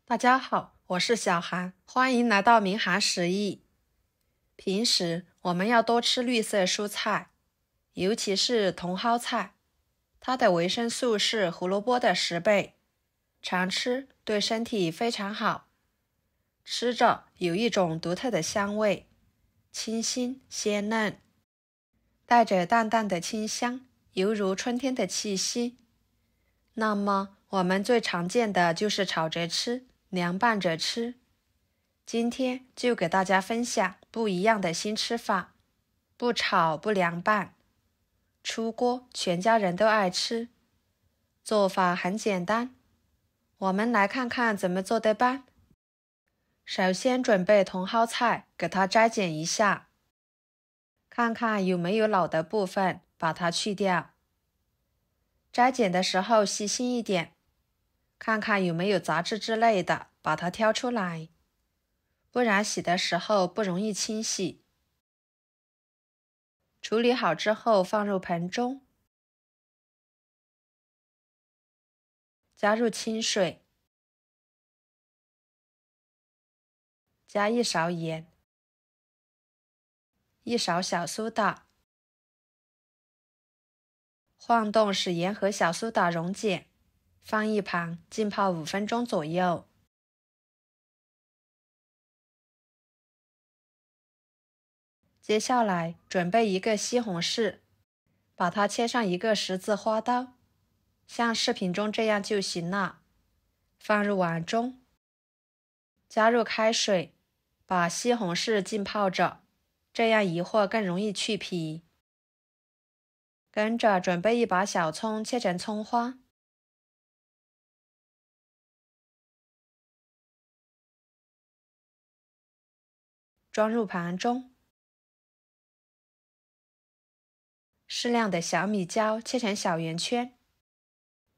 大家好，我是小韩，欢迎来到明涵食艺。平时我们要多吃绿色蔬菜，尤其是茼蒿菜，它的维生素是胡萝卜的10倍，常吃对身体非常好。吃着有一种独特的香味，清新鲜嫩，带着淡淡的清香，犹如春天的气息。那么我们最常见的就是炒着吃，凉拌着吃。今天就给大家分享不一样的新吃法，不炒不凉拌，出锅全家人都爱吃。做法很简单，我们来看看怎么做的吧。首先准备茼蒿菜，给它摘剪一下，看看有没有老的部分，把它去掉。摘剪的时候细心一点，看看有没有杂质之类的，把它挑出来，不然洗的时候不容易清洗。处理好之后放入盆中，加入清水，加1勺盐，1勺小苏打，晃动使盐和小苏打溶解，放一旁浸泡5分钟左右。接下来准备一个西红柿，把它切上一个十字花刀，像视频中这样就行了。放入碗中，加入开水，把西红柿浸泡着，这样一会儿更容易去皮。跟着准备一把小葱，切成葱花，装入盘中。适量的小米椒切成小圆圈，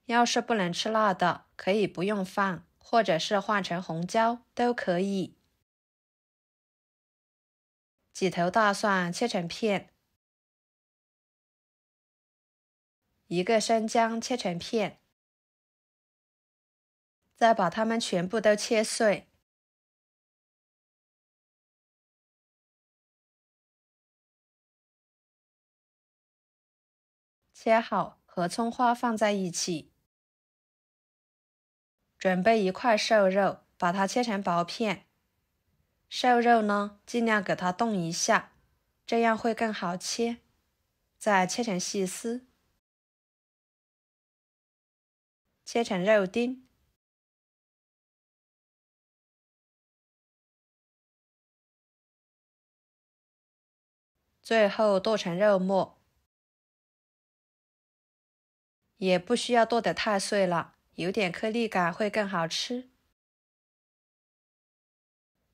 要是不能吃辣的，可以不用放，或者是换成红椒都可以。几头大蒜切成片，一个生姜切成片，再把它们全部都切碎。切好和葱花放在一起。准备一块瘦肉，把它切成薄片。瘦肉呢，尽量给它冻一下，这样会更好切。再切成细丝，切成肉丁，最后剁成肉末。也不需要剁得太碎了，有点颗粒感会更好吃。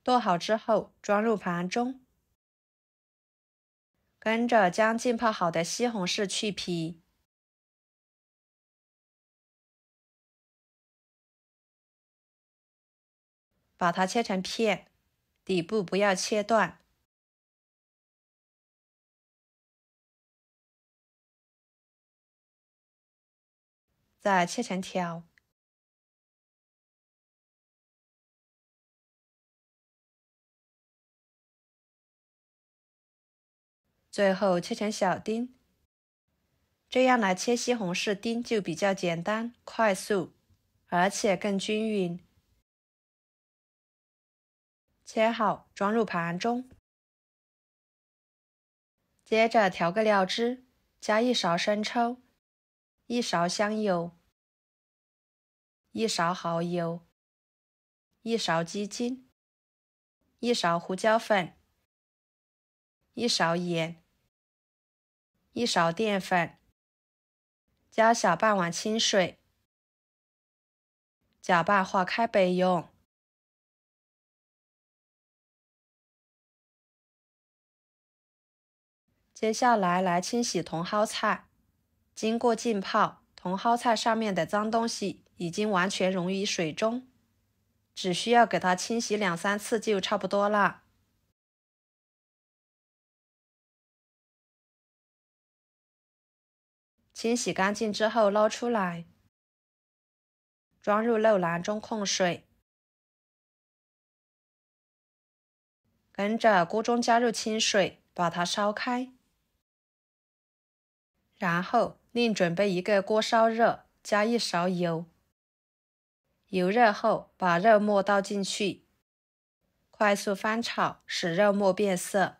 剁好之后装入盘中，跟着将浸泡好的西红柿去皮，把它切成片，底部不要切断。再切成条，最后切成小丁。这样来切西红柿丁就比较简单、快速，而且更均匀。切好装入盘中，接着调个料汁，加1勺生抽，1勺香油，1勺蚝油，1勺鸡精，1勺胡椒粉，1勺盐，1勺淀粉，加小半碗清水，搅拌化开备用。接下来清洗茼蒿菜，经过浸泡，茼蒿菜上面的脏东西已经完全溶于水中，只需要给它清洗2、3次就差不多了。清洗干净之后捞出来，装入漏篮中控水，跟着锅中加入清水，把它烧开。然后另准备一个锅烧热，加1勺油。油热后，把肉末倒进去，快速翻炒，使肉末变色。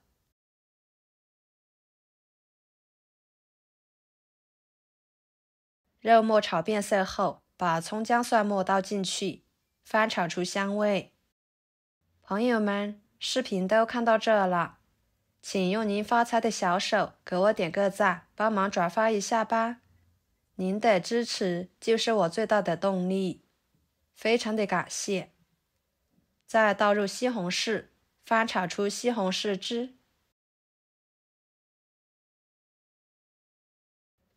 肉末炒变色后，把葱姜蒜末倒进去，翻炒出香味。朋友们，视频都看到这了，请用您发财的小手给我点个赞，帮忙转发一下吧。您的支持就是我最大的动力，非常的感谢。再倒入西红柿，翻炒出西红柿汁。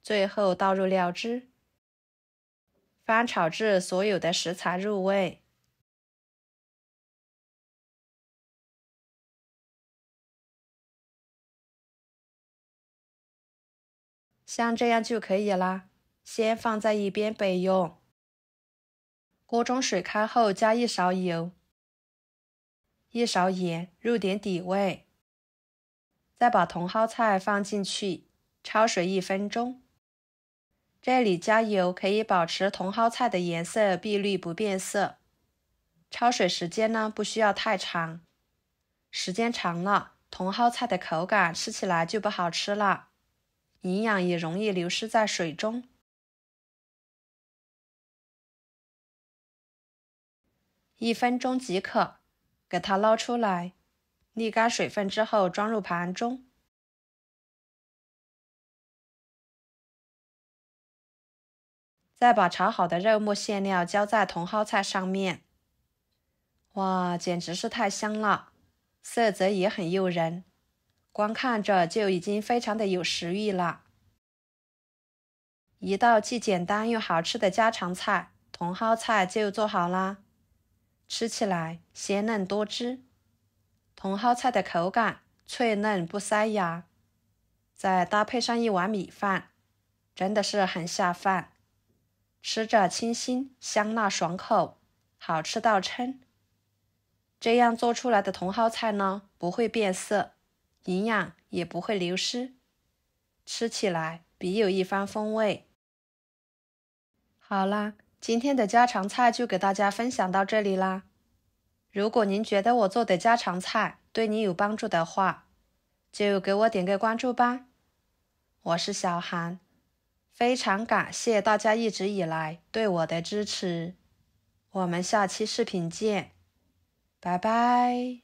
最后倒入料汁，翻炒至所有的食材入味。像这样就可以啦，先放在一边备用。锅中水开后，加1勺油，1勺盐，入点底味。再把茼蒿菜放进去，焯水1分钟。这里加油可以保持茼蒿菜的颜色碧绿不变色。焯水时间呢，不需要太长，时间长了，茼蒿菜的口感吃起来就不好吃了，营养也容易流失在水中。1分钟即可，给它捞出来，沥干水分之后装入盘中。再把炒好的肉末馅料浇在茼蒿菜上面。哇，简直是太香了，色泽也很诱人，光看着就已经非常的有食欲了。一道既简单又好吃的家常菜，茼蒿菜就做好啦。吃起来鲜嫩多汁，茼蒿菜的口感脆嫩不塞牙，再搭配上1碗米饭，真的是很下饭。吃着清新香辣爽口，好吃到撑。这样做出来的茼蒿菜呢，不会变色，营养也不会流失，吃起来别有一番风味。好啦，今天的家常菜就给大家分享到这里啦。如果您觉得我做的家常菜对你有帮助的话，就给我点个关注吧。我是小韩，非常感谢大家一直以来对我的支持。我们下期视频见，拜拜。